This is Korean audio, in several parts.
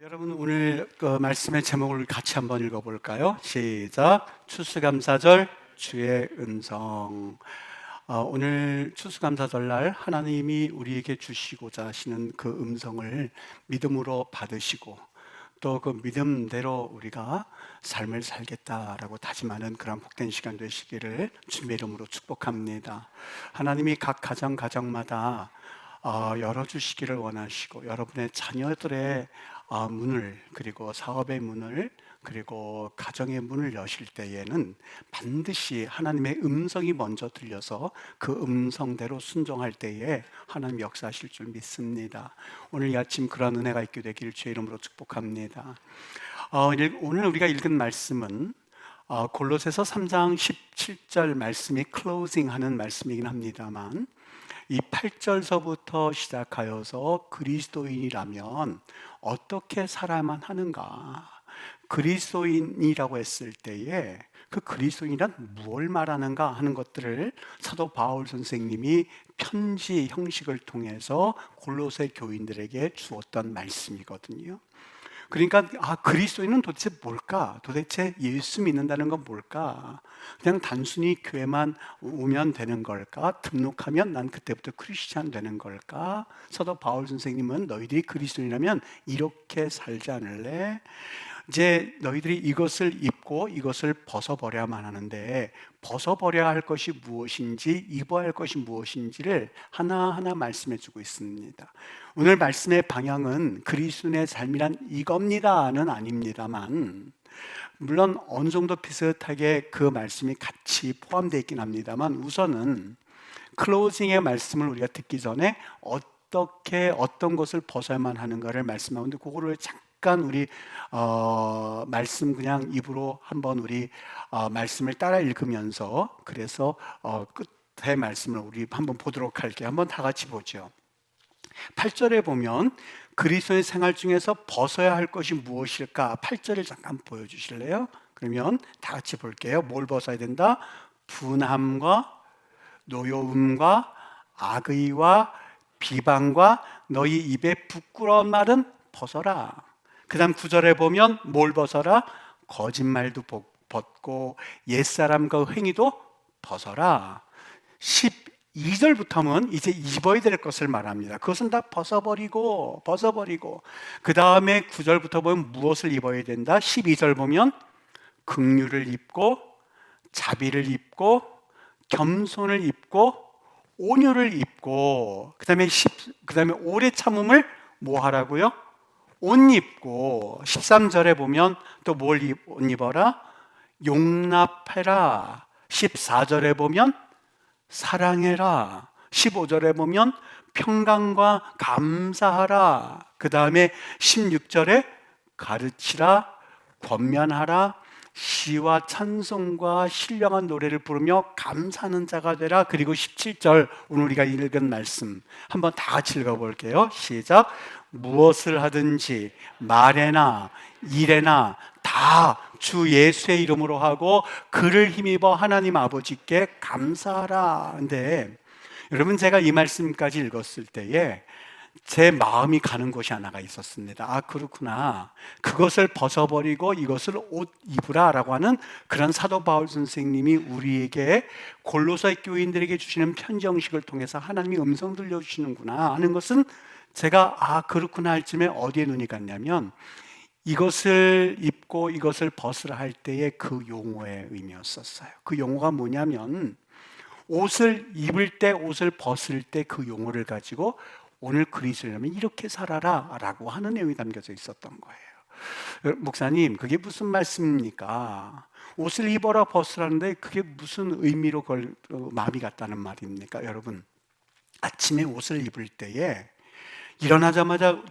여러분 오늘 그 말씀의 제목을 같이 한번 읽어볼까요? 시작. 추수감사절 주의 음성. 오늘 추수감사절날 하나님이 우리에게 주시고자 하시는 그 음성을 믿음으로 받으시고 또 그 믿음대로 우리가 삶을 살겠다라고 다짐하는 그런 복된 시간 되시기를 주님의 이름으로 축복합니다. 하나님이 각 가정마다 열어주시기를 원하시고 여러분의 자녀들의 문을, 그리고 사업의 문을, 그리고 가정의 문을 여실 때에는 반드시 하나님의 음성이 먼저 들려서 그 음성대로 순종할 때에 하나님 역사하실 줄 믿습니다. 오늘 이 아침 그런 은혜가 있게 되기를 주의 이름으로 축복합니다. 오늘 우리가 읽은 말씀은 골로새서 3장 17절 말씀이 클로징하는 말씀이긴 합니다만, 이 8절서부터 시작하여서 그리스도인이라면 어떻게 살아야만 하는가, 그리스도인이라고 했을 때에 그 그리스도인이란 무엇을 말하는가 하는 것들을 사도 바울 선생님이 편지 형식을 통해서 골로새 교인들에게 주었던 말씀이거든요. 그러니까 그리스도인은 도대체 뭘까? 도대체 예수 믿는다는 건 뭘까? 그냥 단순히 교회만 오면 되는 걸까? 등록하면 난 그때부터 크리스찬 되는 걸까? 사도 바울 선생님은 너희들이 그리스도인이라면 이렇게 살지 않을래? 이제 너희들이 이것을 입고 이것을 벗어버려야만 하는데, 벗어버려야 할 것이 무엇인지, 입어야 할 것이 무엇인지를 하나하나 말씀해 주고 있습니다. 오늘 말씀의 방향은 그리스도인의 삶이란 이겁니다는 아닙니다만, 물론 어느 정도 비슷하게 그 말씀이 같이 포함되어 있긴 합니다만, 우선은 클로징의 말씀을 우리가 듣기 전에 어떤 것을 벗어야만 하는가를 말씀하는데, 그거를 잠깐 우리 말씀 그냥 입으로 한번 우리 말씀을 따라 읽으면서, 그래서 끝에 말씀을 우리 한번 보도록 할게요. 한번 다 같이 보죠. 8절에 보면 그리스도의 생활 중에서 벗어야 할 것이 무엇일까? 8절을 잠깐 보여주실래요? 그러면 다 같이 볼게요. 뭘 벗어야 된다? 분함과 노여움과 악의와 비방과 너희 입에 부끄러운 말은 벗어라. 그 다음 9절에 보면 뭘 벗어라? 거짓말도 벗고 옛사람과 행위도 벗어라. 12절부터는 이제 입어야 될 것을 말합니다. 그것은 다 벗어버리고 그 다음에 9절부터 보면 무엇을 입어야 된다? 12절 보면 긍휼을 입고 자비를 입고 겸손을 입고 온유를 입고, 그 다음에 오래 참음을 뭐 하라고요? 옷 입고. 13절에 보면 또 뭘 입어라? 용납해라. 14절에 보면 사랑해라. 15절에 보면 평강과 감사하라. 그 다음에 16절에 가르치라, 권면하라, 시와 찬송과 신령한 노래를 부르며 감사하는 자가 되라. 그리고 17절, 오늘 우리가 읽은 말씀 한번 다 같이 읽어볼게요. 시작. 무엇을 하든지 말에나 일에나 다 주 예수의 이름으로 하고 그를 힘입어 하나님 아버지께 감사하라. 근데 여러분, 제가 이 말씀까지 읽었을 때에 제 마음이 가는 곳이 하나가 있었습니다. 그렇구나, 그것을 벗어버리고 이것을 옷 입으라 라고 하는 그런 사도 바울 선생님이 우리에게 골로새 교인들에게 주시는 편지 형식을 통해서 하나님이 음성 들려주시는구나 하는 것은 제가 그렇구나 할 쯤에 어디에 눈이 갔냐면, 이것을 입고 이것을 벗으라 할 때의 그 용어의 의미였었어요. 그 용어가 뭐냐면, 옷을 입을 때, 옷을 벗을 때 그 용어를 가지고 오늘 그리스도라면 이렇게 살아라 라고 하는 내용이 담겨져 있었던 거예요. 목사님, 그게 무슨 말씀입니까? 옷을 입어라 벗으라는데 그게 무슨 의미로 마음이 갔다는 말입니까? 여러분, 아침에 옷을 입을 때에 일어나자마자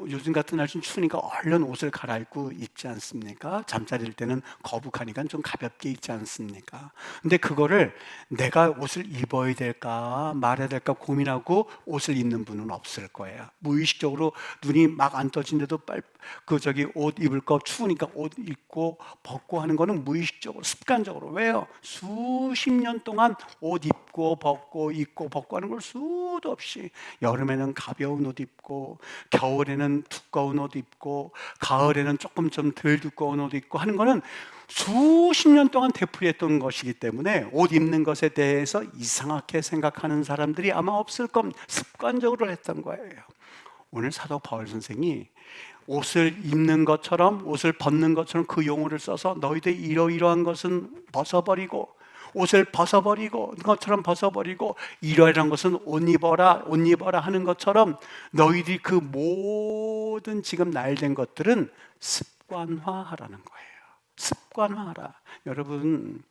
요즘 같은 날 좀 추우니까 얼른 옷을 갈아입고 입지 않습니까? 잠자리일 때는 거북하니까 좀 가볍게 입지 않습니까? 근데 그거를 내가 옷을 입어야 될까 말아야 될까 고민하고 옷을 입는 분은 없을 거예요. 무의식적으로 눈이 막 안 떠진데도 옷 입을 거 추우니까 옷 입고 벗고 하는 거는 무의식적으로, 습관적으로. 왜요? 수십 년 동안 옷 입고 벗고 입고 벗고 하는 걸 수도 없이, 여름에는 가벼운 옷 옷 입고, 겨울에는 두꺼운 옷 입고, 가을에는 조금 좀 덜 두꺼운 옷 입고 하는 거는 수십 년 동안 되풀이했던 것이기 때문에 옷 입는 것에 대해서 이상하게 생각하는 사람들이 아마 없을 겁니다. 습관적으로 했던 거예요. 오늘 사도 바울 선생이 옷을 입는 것처럼, 옷을 벗는 것처럼 그 용어를 써서 너희들 이러이러한 것은 벗어버리고, 옷을 벗어버리고, 것처럼 벗어버리고, 이러이러한 것은 옷 입어라, 옷 입어라 하는 것처럼 너희들이 그 모든 지금 나열된 것들은 습관화하라는 거예요. 습관화하라. 여러분,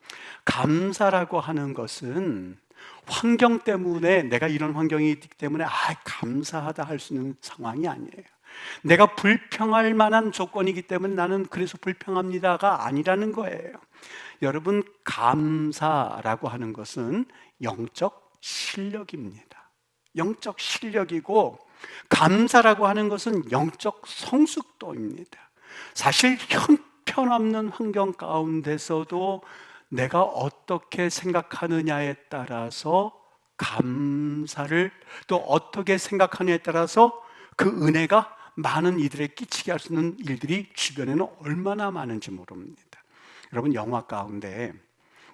감사라고 하는 것은 환경 때문에, 내가 이런 환경이 있기 때문에 감사하다 할 수 있는 상황이 아니에요. 내가 불평할 만한 조건이기 때문에 나는 그래서 불평합니다가 아니라는 거예요. 여러분, 감사라고 하는 것은 영적 실력입니다. 영적 실력이고, 감사라고 하는 것은 영적 성숙도입니다. 사실 형편없는 환경 가운데서도 내가 어떻게 생각하느냐에 따라서 감사를, 또 어떻게 생각하느냐에 따라서 그 은혜가 많은 이들에게 끼치게 할 수 있는 일들이 주변에는 얼마나 많은지 모릅니다. 여러분, 영화 가운데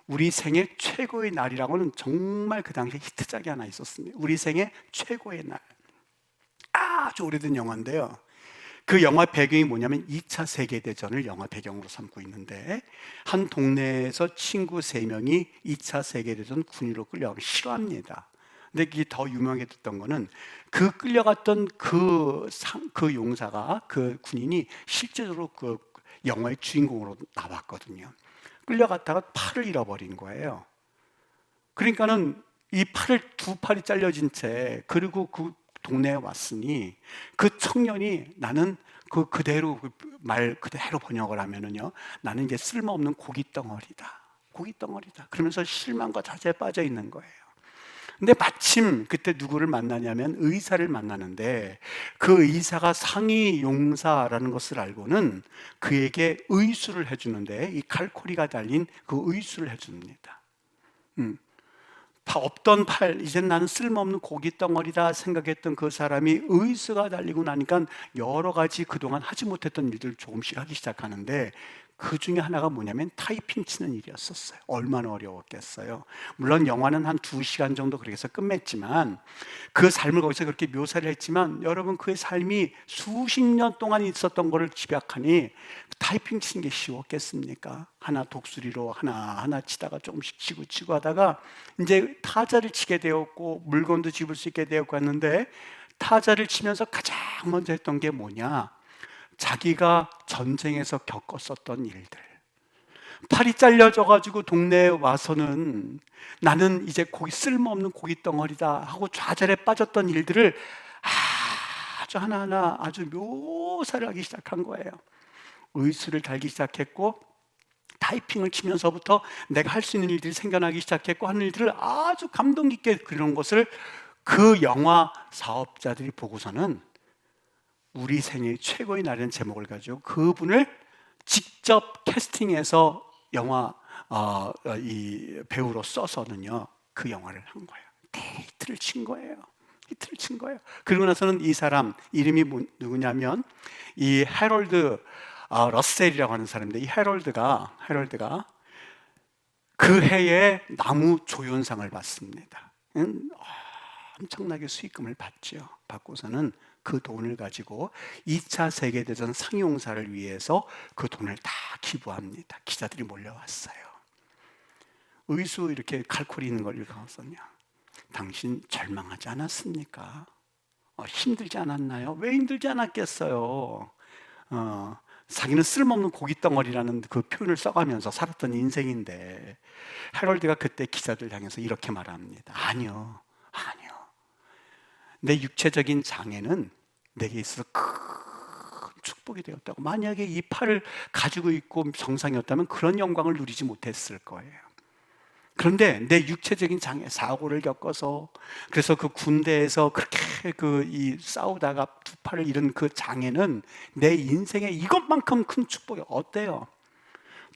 우리 생애 최고의 날이라고는 정말 그 당시에 히트작이 하나 있었습니다. 우리 생애 최고의 날. 아주 오래된 영화인데요. 그 영화 배경이 뭐냐면 2차 세계대전을 영화 배경으로 삼고 있는데, 한 동네에서 친구 3명이 2차 세계대전 군인으로 끌려가기 싫어합니다. 근데 이게 더 유명했던 거는 그 끌려갔던 그 용사가, 그 군인이 실제로 그 영화의 주인공으로 나왔거든요. 끌려갔다가 팔을 잃어버린 거예요. 그러니까는 이 두 팔이 잘려진 채, 그리고 그 동네에 왔으니 그 청년이, 나는 그대로 번역을 하면은요, 나는 이제 쓸모없는 고깃덩어리다. 그러면서 실망과 자제에 빠져 있는 거예요. 근데 마침 그때 누구를 만나냐면 의사를 만나는데, 그 의사가 상위 용사라는 것을 알고는 그에게 의수를 해주는데, 이 칼코리가 달린 그 의수를 해줍니다. 없던 팔, 이젠 나는 쓸모없는 고깃덩어리다 생각했던 그 사람이 의수가 달리고 나니까 여러 가지 그동안 하지 못했던 일들을 조금씩 하기 시작하는데, 그 중에 하나가 뭐냐면 타이핑 치는 일이었었어요. 얼마나 어려웠겠어요. 물론 영화는 한 2시간 정도 그렇게 해서 끝맺지만, 그 삶을 거기서 그렇게 묘사를 했지만, 여러분, 그의 삶이 수십 년 동안 있었던 것을 집약하니 타이핑 치는 게 쉬웠겠습니까? 하나 독수리로 하나 치다가 조금씩 치고 하다가 이제 타자를 치게 되었고, 물건도 집을 수 있게 되었고 했는데, 타자를 치면서 가장 먼저 했던 게 뭐냐? 자기가 전쟁에서 겪었었던 일들. 팔이 잘려져가지고 동네에 와서는 나는 이제 쓸모없는 고깃덩어리다 하고 좌절에 빠졌던 일들을 아주 하나하나 아주 묘사를 하기 시작한 거예요. 의수를 달기 시작했고, 타이핑을 치면서부터 내가 할 수 있는 일들이 생겨나기 시작했고, 하는 일들을 아주 감동 깊게 그리는 것을 그 영화 사업자들이 보고서는 우리 생애 최고의 날이라는 제목을 가지고 그분을 직접 캐스팅해서 영화 이 배우로 써서는요, 그 영화를 한 거예요. 히트를 친 거예요. 그리고 나서는 이 사람 이름이 누구냐면 이 해럴드 러셀이라고 하는 사람인데, 이 해럴드가 그 해에 나무 조연상을 받습니다. 엄청나게 수익금을 받고서는 그 돈을 가지고 2차 세계대전 상용사를 위해서 그 돈을 다 기부합니다. 기자들이 몰려왔어요. 의수 이렇게 칼코리 있는 걸 읽었었냐? 당신 절망하지 않았습니까? 힘들지 않았나요? 왜 힘들지 않았겠어요? 자기는 쓸모없는 고깃덩어리라는 그 표현을 써가면서 살았던 인생인데, 해럴드가 그때 기자들 향해서 이렇게 말합니다. 아니요. 내 육체적인 장애는 내게 있어서 큰 축복이 되었다고. 만약에 이 팔을 가지고 있고 정상이었다면 그런 영광을 누리지 못했을 거예요. 그런데 내 육체적인 장애, 사고를 겪어서, 그래서 그 군대에서 그렇게 싸우다가 2팔을 잃은 그 장애는 내 인생에 이것만큼 큰 축복이 어때요?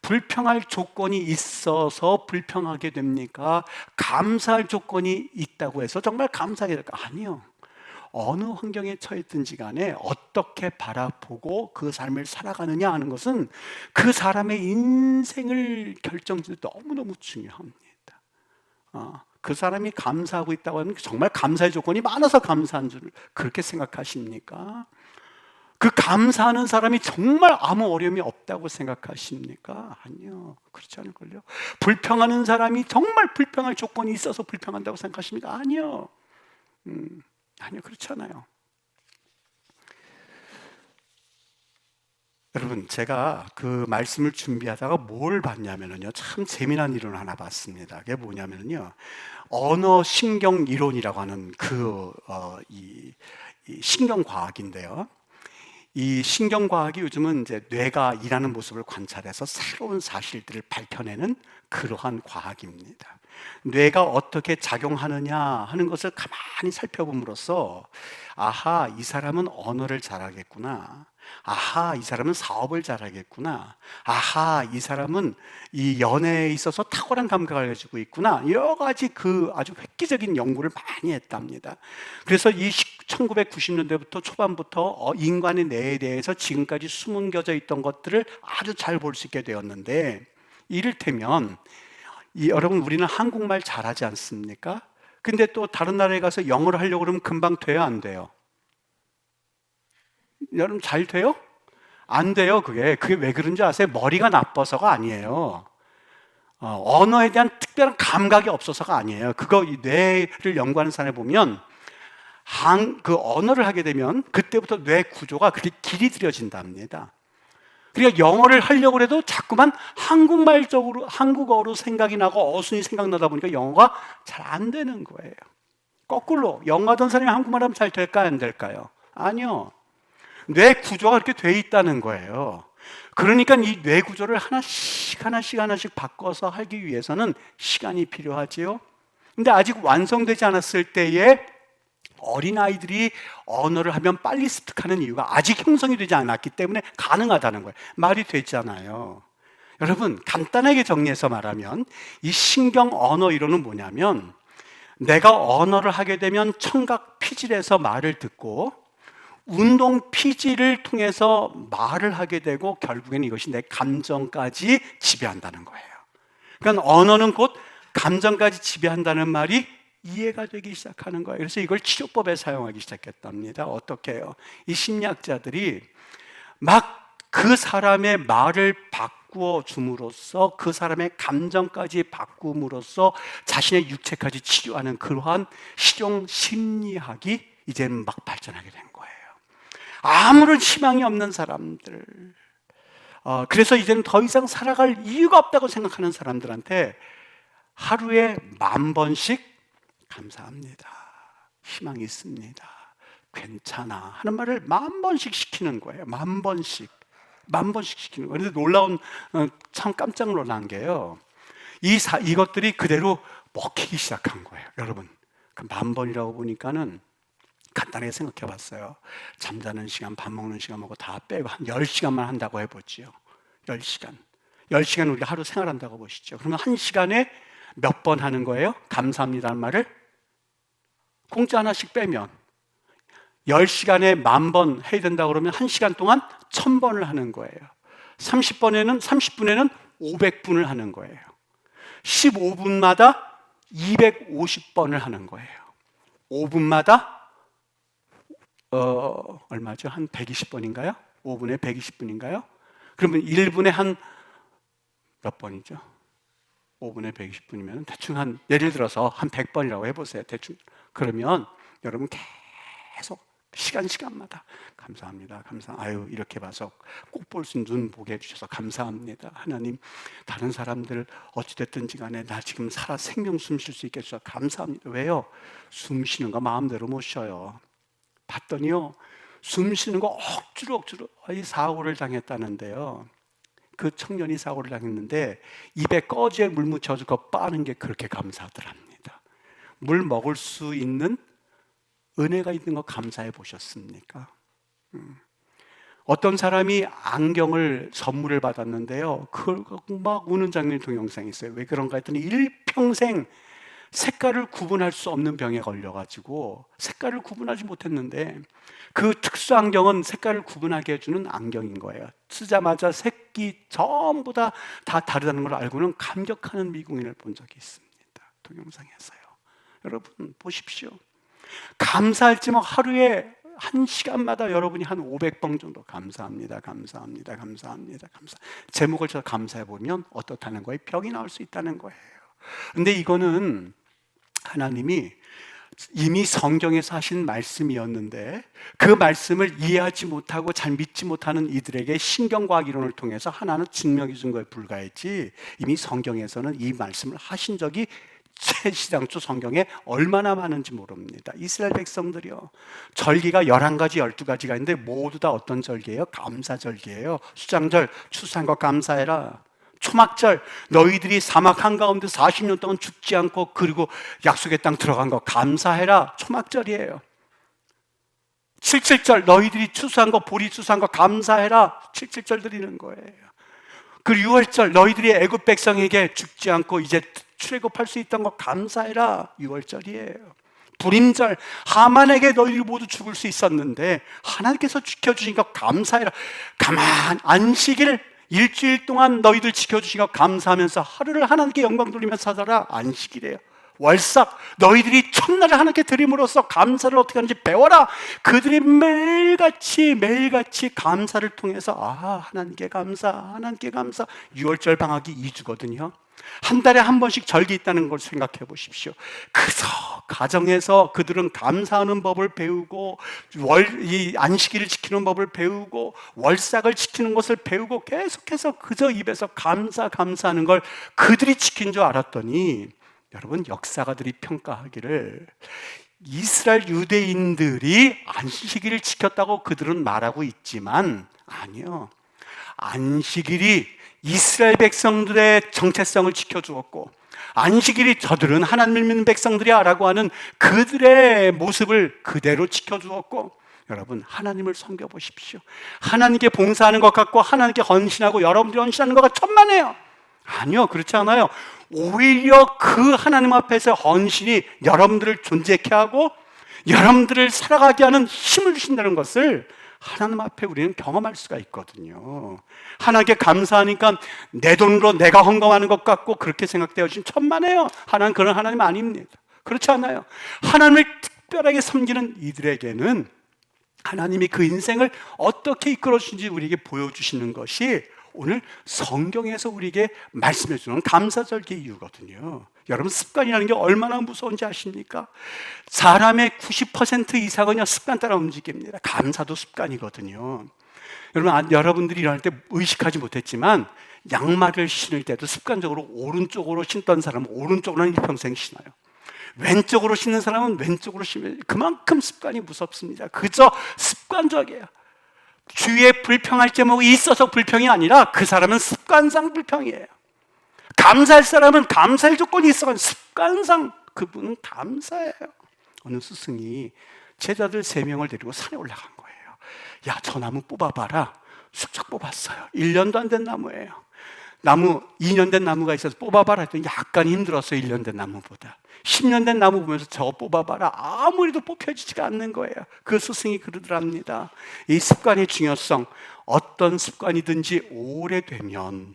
불평할 조건이 있어서 불평하게 됩니까? 감사할 조건이 있다고 해서 정말 감사하게 될까? 아니요. 어느 환경에 처했든지 간에 어떻게 바라보고 그 삶을 살아가느냐 하는 것은 그 사람의 인생을 결정짓는 데 너무너무 중요합니다. 그 사람이 감사하고 있다고 하면 정말 감사의 조건이 많아서 감사한 줄 그렇게 생각하십니까? 그 감사하는 사람이 정말 아무 어려움이 없다고 생각하십니까? 아니요, 그렇지 않을걸요. 불평하는 사람이 정말 불평할 조건이 있어서 불평한다고 생각하십니까? 아니요. 아니요, 그렇지 않아요. 여러분, 제가 그 말씀을 준비하다가 뭘 봤냐면요, 참 재미난 이론 하나 봤습니다. 그게 뭐냐면요, 언어 신경 이론이라고 하는 이 신경과학인데요. 이 신경과학이 요즘은 이제 뇌가 일하는 모습을 관찰해서 새로운 사실들을 밝혀내는 그러한 과학입니다. 뇌가 어떻게 작용하느냐 하는 것을 가만히 살펴봄으로써 아하, 이 사람은 언어를 잘하겠구나. 아하, 이 사람은 사업을 잘하겠구나. 아하, 이 사람은 이 연애에 있어서 탁월한 감각을 가지고 있구나. 여러 가지 그 아주 획기적인 연구를 많이 했답니다. 그래서 이 1990년대부터 초반부터 인간의 뇌에 대해서 지금까지 숨겨져 있던 것들을 아주 잘 볼 수 있게 되었는데, 이를테면 여러분, 우리는 한국말 잘하지 않습니까? 근데 또 다른 나라에 가서 영어를 하려고 그러면 금방 돼요, 안 돼요? 여러분, 잘 돼요? 안 돼요. 그게 왜 그런지 아세요? 머리가 나빠서가 아니에요. 언어에 대한 특별한 감각이 없어서가 아니에요. 그거 이 뇌를 연구하는 사람에 보면 그 언어를 하게 되면 그때부터 뇌 구조가 그렇게 길이들여진답니다. 그러니까 영어를 하려고 해도 자꾸만 한국어로 생각이 나고 어순이 생각나다 보니까 영어가 잘 안 되는 거예요. 거꾸로 영어 하던 사람이 한국말 하면 잘 될까요, 안 될까요? 아니요. 뇌 구조가 그렇게 돼 있다는 거예요. 그러니까 이 뇌 구조를 하나씩 바꿔서 하기 위해서는 시간이 필요하지요. 근데 아직 완성되지 않았을 때에 어린아이들이 언어를 하면 빨리 습득하는 이유가 아직 형성이 되지 않았기 때문에 가능하다는 거예요. 말이 되잖아요. 여러분, 간단하게 정리해서 말하면 이 신경 언어 이론은 뭐냐면, 내가 언어를 하게 되면 청각 피질에서 말을 듣고 운동 피질을 통해서 말을 하게 되고 결국에는 이것이 내 감정까지 지배한다는 거예요. 그러니까 언어는 곧 감정까지 지배한다는 말이 이해가 되기 시작하는 거예요. 그래서 이걸 치료법에 사용하기 시작했답니다. 어떻게 해요? 이 심리학자들이 막 그 사람의 말을 바꾸어 줌으로써 그 사람의 감정까지 바꿈으로써 자신의 육체까지 치료하는 그러한 실용 심리학이 이제는 막 발전하게 된 거예요. 아무런 희망이 없는 사람들, 그래서 이제는 더 이상 살아갈 이유가 없다고 생각하는 사람들한테 하루에 10,000번씩 감사합니다, 희망이 있습니다, 괜찮아 하는 말을 10,000번씩 시키는 거예요. 10,000번씩 시키는 거예요. 그런데 놀라운, 참 깜짝 놀란 게요, 이것들이 그대로 먹히기 시작한 거예요. 여러분, 그 10,000번이라고 보니까는 간단하게 생각해 봤어요. 잠자는 시간, 밥 먹는 시간하고 다 빼고 한 10시간만 한다고 해보지요. 10시간 우리가 하루 생활한다고 보시죠. 그러면 1시간에 몇 번 하는 거예요? 감사합니다는 말을 공짜 하나씩 빼면 10시간에 10,000번 해야 된다고 그러면 1시간 동안 1,000번을 하는 거예요. 30분에는 500분을 하는 거예요. 15분마다 250번을 하는 거예요. 5분마다 얼마죠? 한 120번인가요? 5분에 120분인가요? 그러면 1분에 한 몇 번이죠? 5분에 120분이면 대충 예를 들어서 한 100번이라고 해보세요. 대충. 그러면 여러분 계속 시간마다 감사합니다. 아유, 이렇게 봐서 꼭 볼 수 있는 눈 보게 해주셔서 감사합니다. 하나님, 다른 사람들 어찌됐든지 간에 나 지금 살아 생명 숨 쉴 수 있게 해주셔서 감사합니다. 왜요? 숨 쉬는 거 마음대로 못 쉬어요. 봤더니요, 숨 쉬는 거 억지로 이 사고를 당했다는데요. 그 청년이 사고를 당했는데 입에 꺼지에 물 묻혀서 그거 빠는 게 그렇게 감사하더랍니다. 물 먹을 수 있는 은혜가 있는 거 감사해 보셨습니까? 어떤 사람이 안경을 선물을 받았는데요, 그걸 갖고 막 우는 장면이 동영상이 있어요. 왜 그런가 했더니 일평생 색깔을 구분할 수 없는 병에 걸려가지고 색깔을 구분하지 못했는데, 그 특수 안경은 색깔을 구분하게 해주는 안경인 거예요. 쓰자마자 색이 전부 다 다르다는 걸 알고는 감격하는 미국인을 본 적이 있습니다. 동영상에서요. 여러분 보십시오. 감사할 제목 하루에 1시간마다 여러분이 한 500번 정도 감사합니다, 감사합니다, 감사합니다, 제목을 저 감사해 보면 어떻다는 거예요? 병이 나올 수 있다는 거예요. 근데 이거는 하나님이 이미 성경에서 하신 말씀이었는데, 그 말씀을 이해하지 못하고 잘 믿지 못하는 이들에게 신경과학 이론을 통해서 하나는 증명해 준 거에 불과했지, 이미 성경에서는 이 말씀을 하신 적이 최시장초 성경에 얼마나 많은지 모릅니다. 이스라엘 백성들이요, 절기가 11가지 12가지가 있는데 모두 다 어떤 절기예요? 감사절기예요. 수장절, 추수한 것 감사해라. 초막절, 너희들이 사막 한가운데 40년 동안 죽지 않고 그리고 약속의 땅 들어간 거 감사해라. 초막절이에요. 칠칠절, 너희들이 추수한 거, 보리 추수한 거 감사해라. 칠칠절 드리는 거예요. 그 6월절, 너희들이 애굽 백성에게 죽지 않고 이제 출애굽할 수 있던 거 감사해라. 6월절이에요. 불임절, 하만에게 너희들이 모두 죽을 수 있었는데 하나님께서 지켜주신 거 감사해라. 안식일 일주일 동안 너희들 지켜주신 거 감사하면서 하루를 하나님께 영광 돌리면서 살아라. 안식이래요. 월삭, 너희들이 첫날을 하나님께 드림으로써 감사를 어떻게 하는지 배워라. 그들이 매일같이 감사를 통해서 하나님께 감사, 하나님께 감사. 6월절 방학이 2주거든요 한 달에 한 번씩 절기 있다는 걸 생각해 보십시오. 그래서 가정에서 그들은 감사하는 법을 배우고, 이 안식일을 지키는 법을 배우고, 월삭을 지키는 것을 배우고, 계속해서 그저 입에서 감사하는 걸 그들이 지킨 줄 알았더니, 여러분 역사가들이 평가하기를 이스라엘 유대인들이 안식일을 지켰다고 그들은 말하고 있지만, 아니요, 안식일이 이스라엘 백성들의 정체성을 지켜주었고, 안식일이 저들은 하나님을 믿는 백성들이야 라고 하는 그들의 모습을 그대로 지켜주었고, 여러분 하나님을 섬겨보십시오. 하나님께 봉사하는 것 같고 하나님께 헌신하고 여러분들이 헌신하는 것과 천만에요. 아니요, 그렇지 않아요. 오히려 그 하나님 앞에서 헌신이 여러분들을 존재케 하고 여러분들을 살아가게 하는 힘을 주신다는 것을 하나님 앞에 우리는 경험할 수가 있거든요. 하나님께 감사하니까 내 돈으로 내가 헌금하는 것 같고 그렇게 생각되어지면 천만에요. 하나님 그런 하나님 아닙니다. 그렇지 않아요. 하나님을 특별하게 섬기는 이들에게는 하나님이 그 인생을 어떻게 이끌어 주신지 우리에게 보여주시는 것이 오늘 성경에서 우리에게 말씀해 주는 감사절기 이유거든요. 여러분 습관이라는 게 얼마나 무서운지 아십니까? 사람의 90% 이상은요 습관 따라 움직입니다. 감사도 습관이거든요. 여러분, 여러분들이 일어날 때 의식하지 못했지만 양말을 신을 때도 습관적으로 오른쪽으로 신던 사람은 오른쪽으로는 일평생 신어요. 왼쪽으로 신는 사람은 왼쪽으로 신어요. 그만큼 습관이 무섭습니다. 그저 습관적이에요. 주위에 불평할 제목이 있어서 불평이 아니라 그 사람은 습관상 불평이에요. 감사할 사람은 감사할 조건이 있어 습관상 그분은 감사해요. 어느 스승이 제자들 3명을 데리고 산에 올라간 거예요. 야, 저 나무 뽑아봐라. 쑥쑥 뽑았어요. 1년도 안 된 나무예요. 나무 2년 된 나무가 있어서 뽑아봐라 했더니 약간 힘들었어요. 1년 된 나무보다. 10년 된 나무 보면서 저거 뽑아봐라. 아무리도 뽑혀지지가 않는 거예요. 그 스승이 그러더랍니다. 이 습관의 중요성, 어떤 습관이든지 오래되면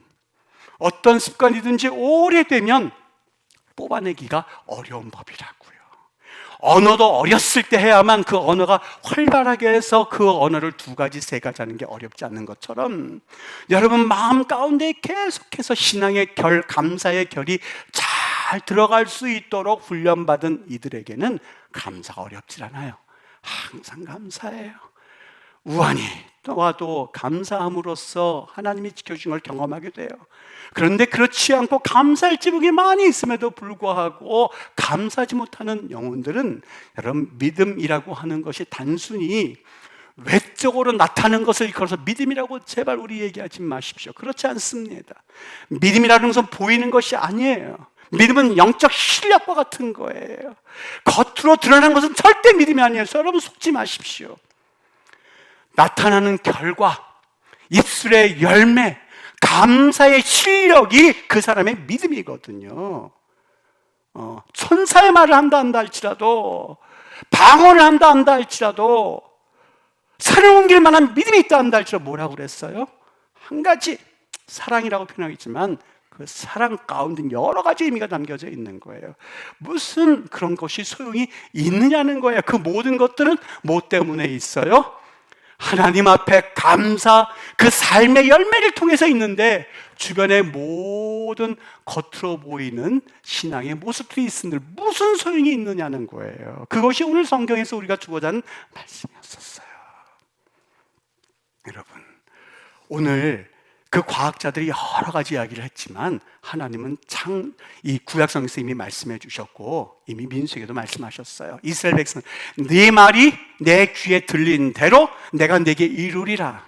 뽑아내기가 어려운 법이라고요. 언어도 어렸을 때 해야만 그 언어가 활발하게 해서 그 언어를 2가지, 3가지 하는 게 어렵지 않는 것처럼 여러분 마음 가운데 계속해서 신앙의 결, 감사의 결이 잘 들어갈 수 있도록 훈련받은 이들에게는 감사가 어렵지 않아요. 항상 감사해요. 우환이 와도 감사함으로써 하나님이 지켜주신 걸 경험하게 돼요. 그런데 그렇지 않고 감사할 제목이 많이 있음에도 불구하고 감사하지 못하는 영혼들은 여러분 믿음이라고 하는 것이 단순히 외적으로 나타나는 것을 일컬어서 믿음이라고 제발 우리 얘기하지 마십시오. 그렇지 않습니다. 믿음이라는 것은 보이는 것이 아니에요. 믿음은 영적 실력과 같은 거예요. 겉으로 드러나는 것은 절대 믿음이 아니에요. 여러분 속지 마십시오. 나타나는 결과, 입술의 열매, 감사의 실력이 그 사람의 믿음이거든요. 천사의 말을 한다 할지라도, 방언을 한다 할지라도, 산을 옮길 만한 믿음이 있다 한다 할지라도 뭐라고 그랬어요? 한 가지, 사랑이라고 표현하겠지만 그 사랑 가운데 여러 가지 의미가 담겨져 있는 거예요. 무슨 그런 것이 소용이 있느냐는 거예요. 그 모든 것들은 뭐 때문에 있어요? 하나님 앞에 감사, 그 삶의 열매를 통해서 있는데, 주변의 모든 겉으로 보이는 신앙의 모습들이 있은들 무슨 소용이 있느냐는 거예요. 그것이 오늘 성경에서 우리가 주고자 하는 말씀이었었어요. 여러분, 오늘 그 과학자들이 여러 가지 이야기를 했지만 하나님은 이 구약성에서 이미 말씀해 주셨고, 이미 민수에게도 말씀하셨어요. 이스라엘 백성은 네 말이 내 귀에 들린 대로 내가 내게 이루리라.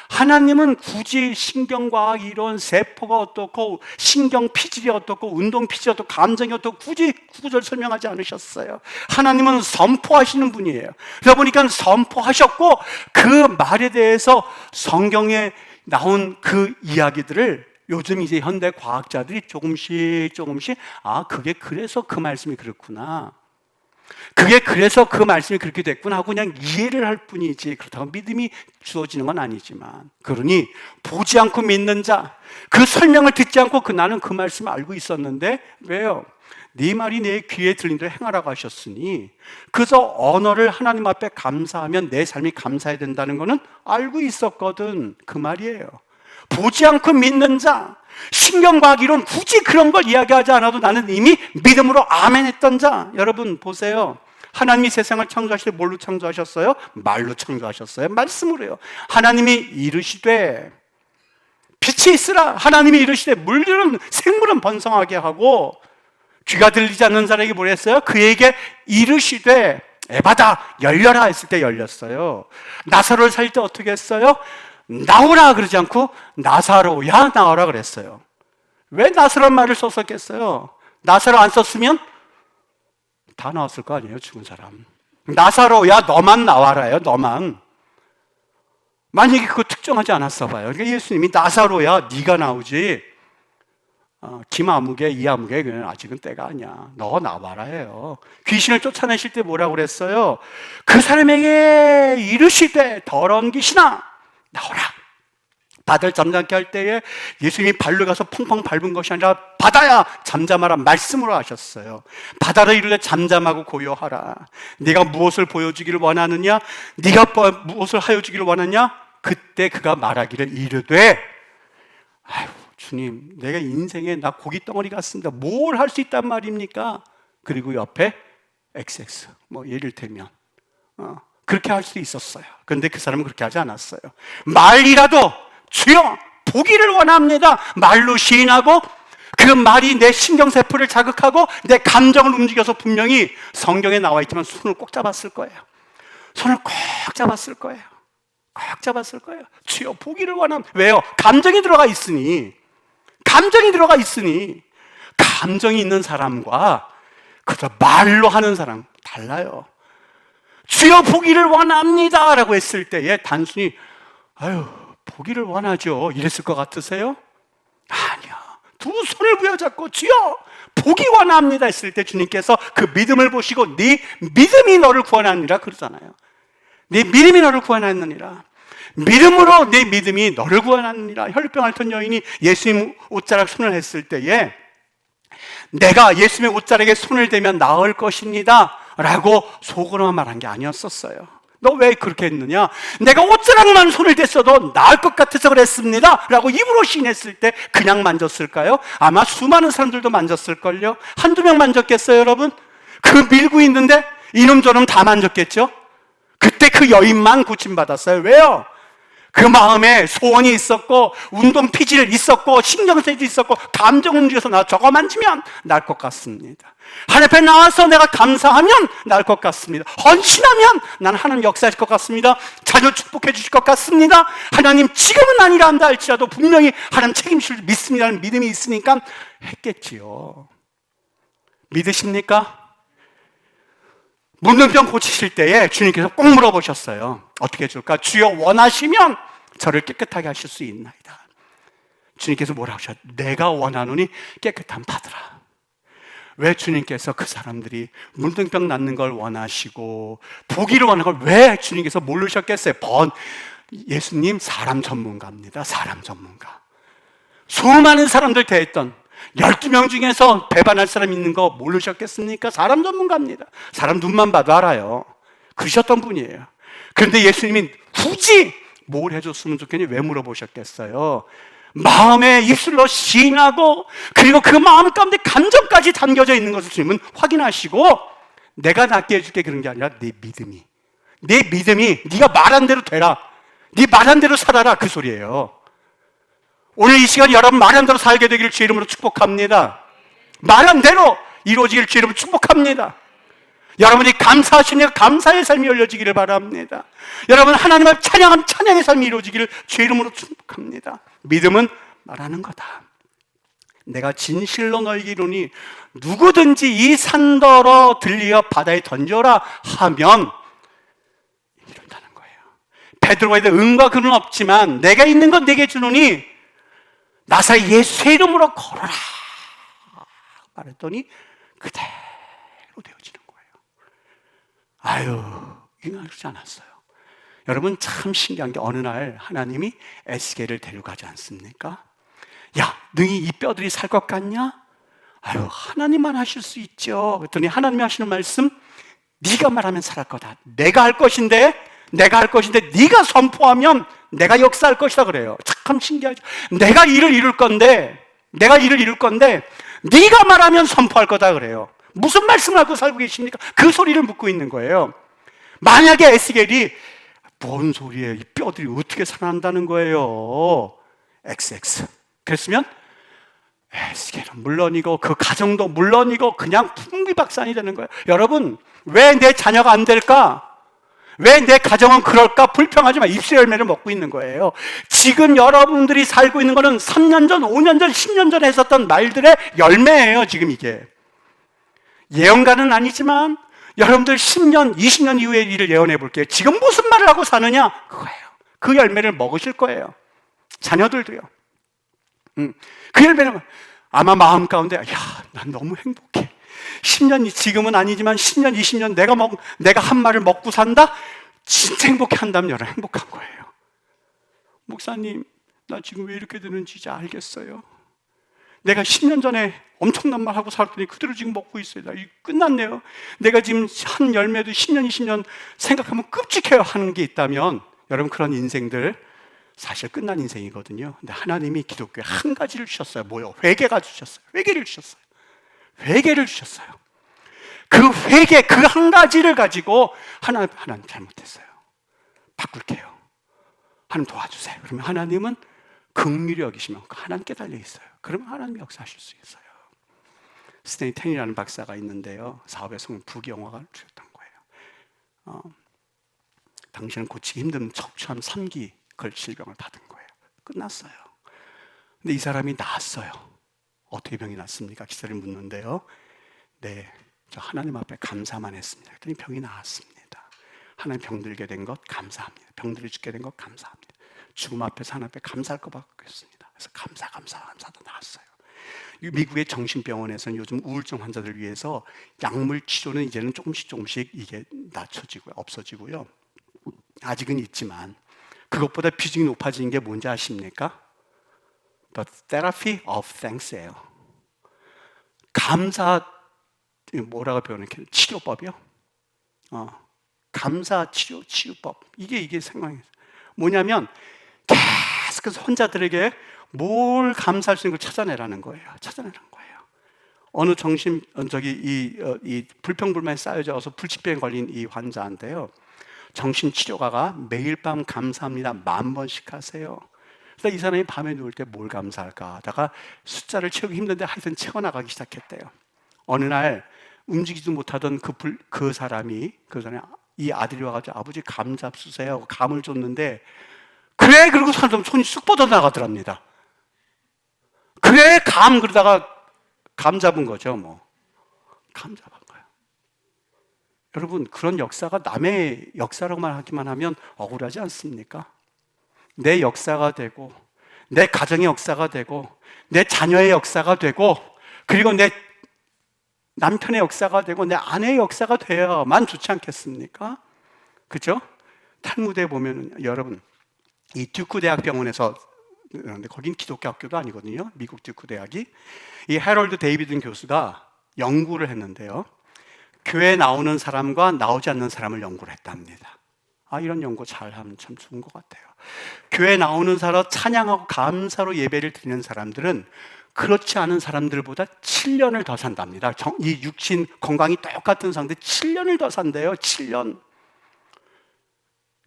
하나님은 굳이 신경과학 이론, 세포가 어떻고 신경 피질이 어떻고 운동 피질이 어떻고 감정이 어떻고 굳이 구조를 설명하지 않으셨어요. 하나님은 선포하시는 분이에요. 그러다 보니까 선포하셨고, 그 말에 대해서 성경에 나온 그 이야기들을 요즘 이제 현대 과학자들이 조금씩 그게 그래서 그 말씀이 그렇구나, 그게 그래서 그 말씀이 그렇게 됐구나 하고 그냥 이해를 할 뿐이지, 그렇다고 믿음이 주어지는 건 아니지만, 그러니 보지 않고 믿는 자, 그 설명을 듣지 않고 나는 그 말씀을 알고 있었는데, 왜요? 네 말이 내 귀에 들린 대로 행하라고 하셨으니, 그저 언어를 하나님 앞에 감사하면 내 삶이 감사해야 된다는 거는 알고 있었거든, 그 말이에요. 보지 않고 믿는 자, 신경과학 이론 굳이 그런 걸 이야기하지 않아도 나는 이미 믿음으로 아멘 했던 자. 여러분 보세요. 하나님이 세상을 창조하실 때 뭘로 창조하셨어요? 말로 창조하셨어요. 말씀으로요. 하나님이 이르시되 빛이 있으라. 하나님이 이르시되 물들은 생물은 번성하게 하고, 귀가 들리지 않는 사람에게 뭐라 했어요? 그에게 이르시되 에바다 열려라 했을 때 열렸어요. 나사로를 살릴 때 어떻게 했어요? 나오라 그러지 않고 나사로야 나오라 그랬어요. 왜 나사로란 말을 썼었겠어요? 나사로 안 썼으면 다 나왔을 거 아니에요, 죽은 사람. 나사로야 너만 나와라요, 너만. 만약에 그거 특정하지 않았어 봐요. 그러니까 예수님이 나사로야 네가 나오지, 김아무개, 이아무개 그냥 아직은 때가 아니야, 너 나와라 해요. 귀신을 쫓아내실 때 뭐라고 그랬어요? 그 사람에게 이르시되 더러운 귀신아 나오라. 바다를 잠잠케 할 때에 예수님이 발로 가서 펑펑 밟은 것이 아니라 바다야 잠잠하라 말씀으로 하셨어요. 바다를 이르되 잠잠하고 고요하라. 네가 무엇을 보여주기를 원하느냐? 네가 무엇을 하여주기를 원하냐? 그때 그가 말하기를 이르되, 아유 주님, 내가 인생에 나 고기 덩어리 같습니다. 뭘 할 수 있단 말입니까? 그리고 옆에 XX, 뭐 예를 들면 그렇게 할 수 있었어요. 그런데 그 사람은 그렇게 하지 않았어요. 말이라도 주여 보기를 원합니다. 말로 시인하고, 그 말이 내 신경세포를 자극하고 내 감정을 움직여서 분명히 성경에 나와 있지만 손을 꼭 잡았을 거예요. 손을 꼭 잡았을 거예요. 꼭 잡았을 거예요. 주여 보기를 원합니다. 왜요? 감정이 들어가 있으니. 감정이 있는 사람과 그저 말로 하는 사람 달라요. 주여 보기를 원합니다 라고 했을 때에 단순히 아유 보기를 원하죠 이랬을 것 같으세요? 아니야. 두 손을 부여잡고 주여 보기 원합니다 했을 때 주님께서 그 믿음을 보시고 네 믿음이 너를 구원하느니라 그러잖아요. 네 믿음이 너를 구원하느니라. 믿음으로 내 믿음이 너를 구원하느니라. 혈병 앓던 여인이 예수님 옷자락 손을 했을 때에 내가 예수님의 옷자락에 손을 대면 나을 것입니다 라고 속으로만 말한 게 아니었었어요. 너 왜 그렇게 했느냐? 내가 옷자락만 손을 댔어도 나을 것 같아서 그랬습니다 라고 입으로 시인했을 때 그냥 만졌을까요? 아마 수많은 사람들도 만졌을걸요. 한두 명 만졌겠어요 여러분? 그 밀고 있는데 이놈 저놈 다 만졌겠죠? 그때 그 여인만 고침받았어요. 왜요? 그 마음에 소원이 있었고 운동 피질 있었고 신경세도 있었고 감정 움직여서 나 저거 만지면 날 것 같습니다. 하나님 앞에 나와서 내가 감사하면 날 것 같습니다. 헌신하면 나는 하나님 역사하실 것 같습니다. 자녀 축복해 주실 것 같습니다. 하나님 지금은 아니라 한다 할지라도 분명히 하나님 책임질 믿습니다는 믿음이 있으니까 했겠지요. 믿으십니까? 문둥병 고치실 때에 주님께서 꼭 물어보셨어요. 어떻게 해줄까? 주여 원하시면 저를 깨끗하게 하실 수 있나이다. 주님께서 뭐라고 하셨어요? 내가 원하노니 깨끗함 받으라. 왜 주님께서 그 사람들이 문둥병 낫는 걸 원하시고 보기를 원하는 걸 왜 주님께서 모르셨겠어요? 예수님 사람 전문가입니다. 사람 전문가. 수많은 사람들 대했던 12명 중에서 배반할 사람 있는 거 모르셨겠습니까? 사람 전문가입니다. 사람 눈만 봐도 알아요. 그러셨던 분이에요. 그런데 예수님이 굳이 뭘 해줬으면 좋겠니? 왜 물어보셨겠어요? 마음의 입술로 시인하고 그리고 그 마음 가운데 감정까지 담겨져 있는 것을 주님은 확인하시고 내가 낫게 해줄게 그런 게 아니라 내 믿음이 네가 말한 대로 되라. 네 말한 대로 살아라 그 소리예요. 오늘 이 시간 여러분 말한 대로 살게 되기를 주의 이름으로 축복합니다. 말한 대로 이루어지기를 주의 이름으로 축복합니다. 여러분이 감사하시니까 감사의 삶이 열려지기를 바랍니다. 여러분 하나님을 찬양하는 찬양의 삶이 이루어지기를 주의 이름으로 축복합니다. 믿음은 말하는 거다. 내가 진실로 너에게 이르노니 누구든지 이 산더러 들리어 바다에 던져라 하면 이룬다는 거예요. 베드로가 이르되 응과 그는 없지만 내가 있는 건 내게 주노니 나사 예수의 이름으로 걸어라 말했더니 그대로 되어지는 거예요. 아유, 이거 그렇지 않았어요. 여러분 참 신기한 게 어느 날 하나님이 에스겔을 데려가지 않습니까? 야, 너희 이 뼈들이 살 것 같냐? 아유, 하나님만 하실 수 있죠. 그랬더니 하나님이 하시는 말씀, 네가 말하면 살할 거다. 내가 할 것인데 네가 선포하면 내가 역사할 것이다 그래요. 참 신기하죠. 내가 일을 이룰 건데 네가 말하면 선포할 거다 그래요. 무슨 말씀을 하고 살고 계십니까? 그 소리를 묻고 있는 거예요. 만약에 에스겔이 뭔 소리예요? 이 뼈들이 어떻게 살아난다는 거예요? XX. 그랬으면 에스겔은 물론이고 그 가정도 물론이고 그냥 풍비박산이 되는 거예요. 여러분 왜 내 자녀가 안 될까? 왜 내 가정은 그럴까? 불평하지만 입술 열매를 먹고 있는 거예요. 지금 여러분들이 살고 있는 거는 3년 전, 5년 전, 10년 전에 했었던 말들의 열매예요. 지금 이게 예언가는 아니지만 여러분들 10년, 20년 이후의 일을 예언해 볼게요. 지금 무슨 말을 하고 사느냐? 그거예요. 그 열매를 먹으실 거예요. 자녀들도요. 그 열매는 아마 마음 가운데 난 너무 행복해. 10년, 지금은 아니지만 10년, 20년 내가 한 말을 먹고 산다? 진짜 행복해 한다면 여러분 행복한 거예요. 목사님, 나 지금 왜 이렇게 되는지 이제 알겠어요. 내가 10년 전에 엄청난 말 하고 살았더니 그대로 지금 먹고 있어요. 나 이거 끝났네요. 내가 지금 한 열매도 10년, 20년 생각하면 끔찍해요 하는 게 있다면 여러분 그런 인생들 사실 끝난 인생이거든요. 근데 하나님이 기독교에 한 가지를 주셨어요. 뭐요? 회개가 주셨어요. 회개를 주셨어요. 그 회개, 그 한 가지를 가지고 하나님 잘못했어요. 바꿀게요. 하나님 도와주세요. 그러면 하나님은 긍휼히 여기시면 하나님께 달려 있어요. 그러면 하나님이 역사하실 수 있어요. 스테니 텐이라는 박사가 있는데요. 사업의 성공 부경화가 주셨던 거예요. 당신은 고치기 힘든 척추암 3기 질병을 받은 거예요. 끝났어요. 근데 이 사람이 나았어요. 어떻게 병이 났습니까? 기사를 묻는데요. 네, 저 하나님 앞에 감사만 했습니다. 그랬더니 병이 나았습니다. 하나님 병들게 된 것 감사합니다. 병들이 죽게 된 것 감사합니다. 죽음 앞에서 하나님 앞에 감사할 것 같겠습니다. 그래서 감사하다 나았어요. 미국의 정신병원에서는 요즘 우울증 환자들을 위해서 약물 치료는 이제는 조금씩 이게 낮춰지고요, 없어지고요. 아직은 있지만 그것보다 비중이 높아지는 게 뭔지 아십니까? The therapy of thanks예요. 감사, 뭐라고 표현해? 치료법이요? 감사 치유법. 이게 생각이 뭐냐면 계속해서 환자들에게 뭘 감사할 수 있는 걸 찾아내라는 거예요. 어느 이 불평불만이 쌓여져서 불치병에 걸린 이 환자인데요. 정신치료가가 매일 밤 감사합니다 10,000번씩 하세요. 그래서 이 사람이 밤에 누울 때 뭘 감사할까 하다가 숫자를 채우기 힘든데 하여튼 채워나가기 시작했대요. 어느 날 움직이지도 못하던 그 사람이 이 아들이 와가지고 아버지 감 잡수세요. 감을 줬는데 그래 그러고 사람 손이 쑥 뻗어나가더랍니다. 그래 그러다가 감 잡은 거죠. 감 잡은 거예요. 여러분 그런 역사가 남의 역사로만 하기만 하면 억울하지 않습니까? 내 역사가 되고 내 가정의 역사가 되고 내 자녀의 역사가 되고 그리고 내 남편의 역사가 되고 내 아내의 역사가 되어야만 좋지 않겠습니까? 그죠? 탈무드에 보면 여러분, 이 듀크 대학병원에서, 그런데 거긴 기독교 학교도 아니거든요. 미국 듀크 대학이. 이 해럴드 데이비든 교수가 연구를 했는데요. 교회 나오는 사람과 나오지 않는 사람을 연구를 했답니다. 이런 연구 잘하면 참 좋은 것 같아요. 교회 나오는 사람, 찬양하고 감사로 예배를 드리는 사람들은 그렇지 않은 사람들보다 7년을 더 산답니다. 이 육신 건강이 똑같은 상태 7년을 더 산대요. 7년.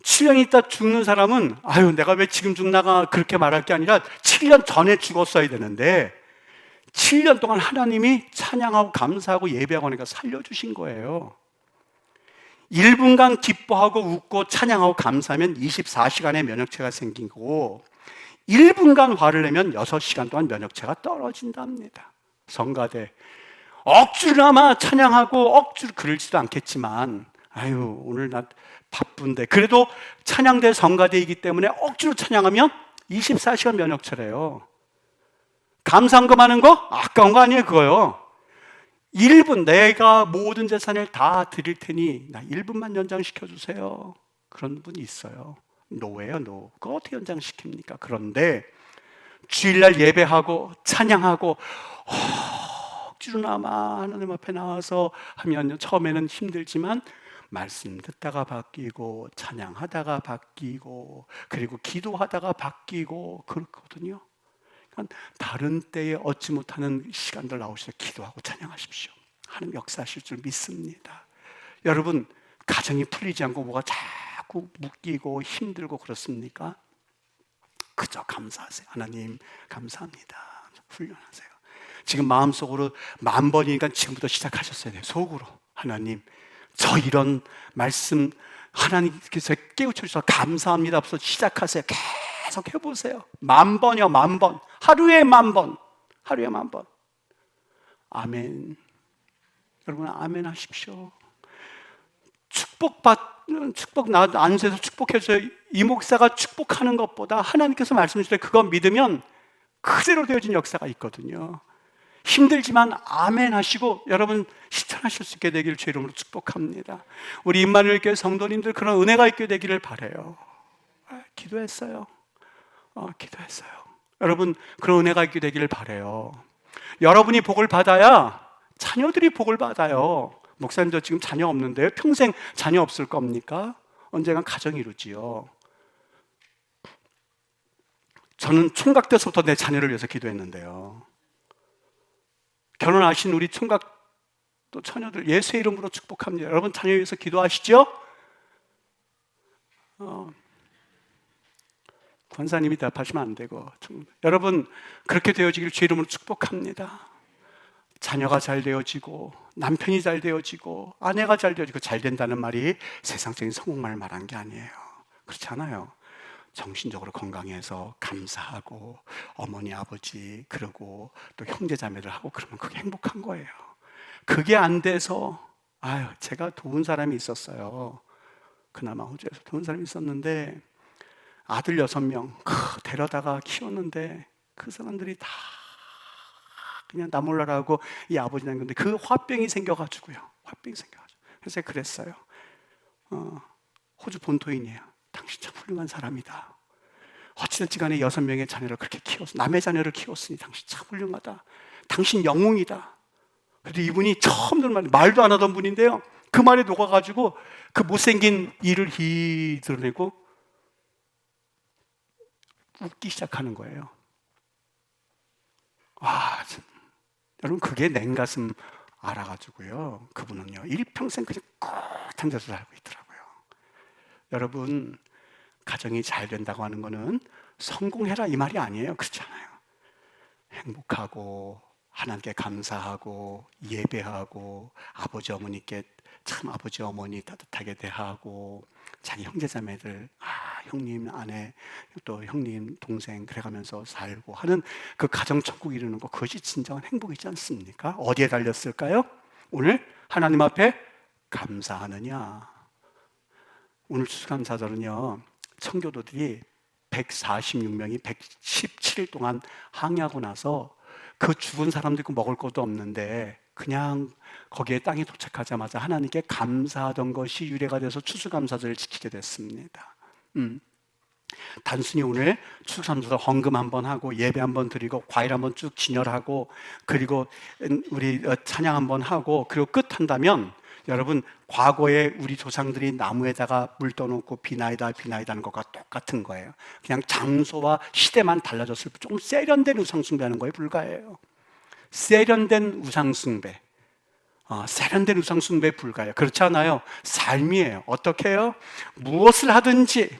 7년 있다 죽는 사람은 내가 왜 지금 죽나가 그렇게 말할 게 아니라 7년 전에 죽었어야 되는데 7년 동안 하나님이 찬양하고 감사하고 예배하고 하니까 살려주신 거예요. 1분간 기뻐하고 웃고 찬양하고 감사하면 24시간의 면역체가 생긴 거고 1분간 화를 내면 6시간 동안 면역체가 떨어진답니다. 성가대 억지로나마 찬양하고 억지로 그러지도 않겠지만 오늘 나 바쁜데 그래도 찬양대 성가대이기 때문에 억지로 찬양하면 24시간 면역체래요. 감상금하는 거 아까운 거 아니에요 그거요. 1분 내가 모든 재산을 다 드릴 테니 나 1분만 연장시켜주세요. 그런 분이 있어요. 노예요 노. 그거 어떻게 연장시킵니까? 그런데 주일날 예배하고 찬양하고 억지로나마 하나님 앞에 나와서 하면 처음에는 힘들지만 말씀 듣다가 바뀌고 찬양하다가 바뀌고 그리고 기도하다가 바뀌고 그렇거든요. 그러니까 다른 때에 얻지 못하는 시간들 나오셔서 기도하고 찬양하십시오. 하나님 역사하실 줄 믿습니다. 여러분 가정이 풀리지 않고 뭐가 자꾸 묶이고 힘들고 그렇습니까? 그저 감사하세요. 하나님 감사합니다. 훈련하세요. 지금 마음속으로 10,000번이니까 지금부터 시작하셨어야 돼요. 속으로 하나님 저 이런 말씀 하나님께서 깨우쳐 주셔서 감사합니다. 앞서 시작하세요. 계속 해보세요. 10,000번이요 10,000번. 하루에 10,000번. 하루에 10,000번. 아멘. 여러분 아멘 하십시오. 축복 나 안에서 축복해줘요. 이 목사가 축복하는 것보다 하나님께서 말씀해 주실 때 그거 믿으면 그대로 되어진 역사가 있거든요. 힘들지만 아멘 하시고 여러분 실천하실 수 있게 되기를 주 이름으로 축복합니다. 우리 임마누엘 교회 성도님들 그런 은혜가 있게 되기를 바라요. 기도했어요. 기도했어요. 여러분 그런 은혜가 있게 되기를 바라요. 여러분이 복을 받아야 자녀들이 복을 받아요. 목사님 저 지금 자녀 없는데요. 평생 자녀 없을 겁니까? 언젠간 가정 이루지요. 저는 총각 때부터 내 자녀를 위해서 기도했는데요. 결혼하신 우리 총각 또 처녀들 예수의 이름으로 축복합니다. 여러분 자녀 위해서 기도하시죠? 권사님이 대답하시면 안 되고 여러분 그렇게 되어지길 주 이름으로 축복합니다. 자녀가 잘 되어지고 남편이 잘 되어지고 아내가 잘 되어지고 잘 된다는 말이 세상적인 성공만을 말한 게 아니에요. 그렇지 않아요. 정신적으로 건강해서 감사하고 어머니 아버지 그러고 또 형제 자매들 하고 그러면 그게 행복한 거예요. 그게 안 돼서 제가 도운 사람이 있었어요. 그나마 호주에서 도운 사람이 있었는데 아들 6명 데려다가 키웠는데 그 사람들이 다 그냥 나 몰라라고 이 아버지는 건데 그 화병이 생겨가지고요. 그래서 그랬어요. 호주 본토인이에요. 당신 참 훌륭한 사람이다. 어찌됐지 간에 6명의 자녀를 그렇게 남의 자녀를 키웠으니 당신 참 훌륭하다. 당신 영웅이다. 그래도 이분이 처음 들은 말도 안 하던 분인데요. 그 말에 녹아가지고 그 못생긴 이를 드러내고 웃기 시작하는 거예요. 여러분 그게 냉가슴 알아가지고요. 그분은요 일평생 그냥 꿋한 데서 살고 있더라고요. 여러분 가정이 잘 된다고 하는 거는 성공해라 이 말이 아니에요. 그렇지 않아요. 행복하고 하나님께 감사하고 예배하고 아버지 어머니께 참 아버지 어머니 따뜻하게 대하고 자기 형제자매들 형님 아내 또 형님 동생 그래가면서 살고 하는 그 가정천국 이루는 거 그것이 진정한 행복이지 않습니까? 어디에 달렸을까요? 오늘 하나님 앞에 감사하느냐. 오늘 추수감사절은요 청교도들이 146명이 117일 동안 항해하고 나서 그 죽은 사람도 있고 먹을 것도 없는데 그냥 거기에 땅에 도착하자마자 하나님께 감사하던 것이 유래가 돼서 추수감사절을 지키게 됐습니다. 단순히 오늘 추수감사절 헌금 한번 하고 예배 한번 드리고 과일 한번 쭉 진열하고 그리고 우리 찬양 한번 하고 그리고 끝한다면 여러분, 과거에 우리 조상들이 나무에다가 물 떠놓고 비나이다 하는 것과 똑같은 거예요. 그냥 장소와 시대만 달라졌을 뿐 조금 세련된 우상숭배하는 거에 불과해요. 세련된 우상숭배, 세련된 우상숭배에 불과해요. 그렇지 않아요? 삶이에요. 어떻게 해요? 무엇을 하든지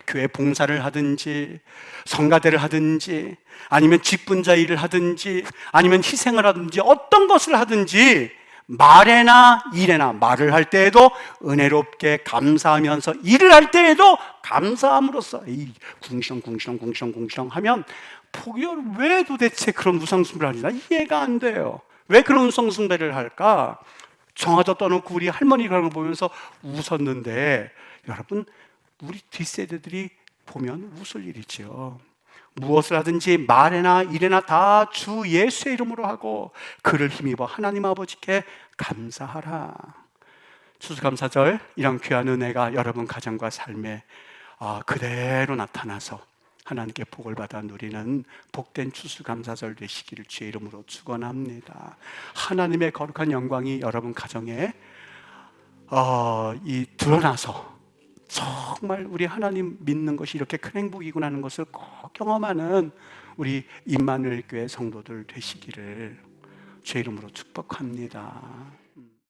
교회 봉사를 하든지 성가대를 하든지 아니면 직분자 일을 하든지 아니면 희생을 하든지 어떤 것을 하든지 말에나 일에나 말을 할 때에도 은혜롭게 감사하면서 일을 할 때에도 감사함으로써 이 궁시렁 하면 왜 도대체 그런 우상숭배를 하지? 나 이해가 안 돼요. 왜 그런 우상숭배를 할까? 정화조 떠놓고 우리 할머니 그런 거 보면서 웃었는데 여러분, 우리 뒷세대들이 보면 웃을 일이죠. 무엇을 하든지 말에나 일에나 다 주 예수의 이름으로 하고 그를 힘입어 하나님 아버지께 감사하라. 추수감사절, 이런 귀한 은혜가 여러분 가정과 삶에 그대로 나타나서 하나님께 복을 받아 누리는 복된 추수감사절 되시기를 주의 이름으로 축원합니다. 하나님의 거룩한 영광이 여러분 가정에 드러나서 정말 우리 하나님 믿는 것이 이렇게 큰 행복이구나 하는 것을 꼭 경험하는 우리 임마누엘 교회 성도들 되시기를 주의 이름으로 축복합니다.